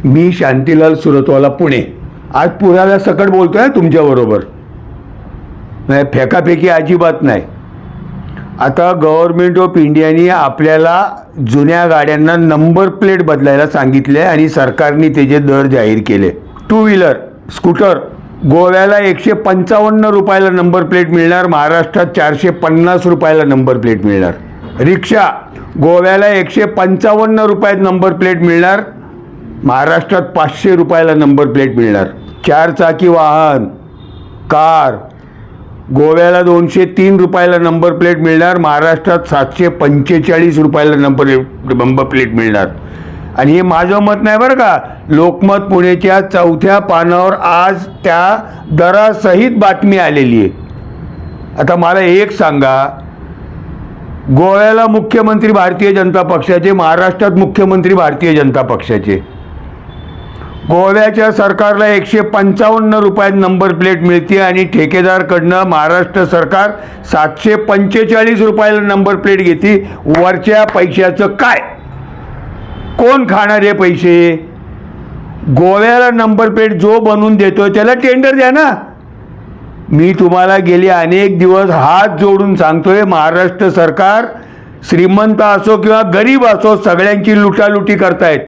मी शांतीलाल सुरतवाला, पुणे. आज पुण्याला सकट बोलतोय तुमच्याबरोबर. नाही, फेकाफेकी अजिबात नाही. आता गव्हर्नमेंट ऑफ इंडियाने आपल्याला जुन्या गाड्यांना नंबर प्लेट बदलायला सांगितले आणि सरकारने त्याचे दर जाहीर केले. टू व्हीलर, स्कूटर गोव्याला 155 रुपयाला नंबर प्लेट मिळणार, महाराष्ट्रात 450 रुपयाला नंबर प्लेट मिळणार. रिक्षा गोव्याला 155 रुपयात नंबर प्लेट मिळणार, महाराष्ट्रात 500 रुपयाला नंबर प्लेट मिळणार. 4 चाकी वाहन, कार गोव्याला 203 रुपयाला नंबर प्लेट मिळणार, महाराष्ट्रात 745 रुपयाला नंबर प्लेट मिळणार. आणि हे माझं मत नाही बरं का, लोकमत पुणेच्या 4थ्या पानावर आज त्या दरासहित बातमी आलेली आहे. आता मला एक सांगा, गोव्याला मुख्यमंत्री भारतीय जनता पक्षाचे, महाराष्ट्रात मुख्यमंत्री भारतीय जनता पक्षाचे. गोव्याच्या सरकारला 155 रुपयात नंबर प्लेट मिळते आणि ठेकेदारकडनं महाराष्ट्र सरकार 745 रुपयाला नंबर प्लेट घेते. वरच्या पैशाचं काय, कोण खाणार हे पैसे? गोव्याला नंबर प्लेट जो बनवून देतो त्याला टेंडर द्या ना. मी तुम्हाला गेले अनेक दिवस हात जोडून सांगतोय, महाराष्ट्र सरकार श्रीमंत असो किंवा गरीब असो, सगळ्यांची लुटालुटी करतायत.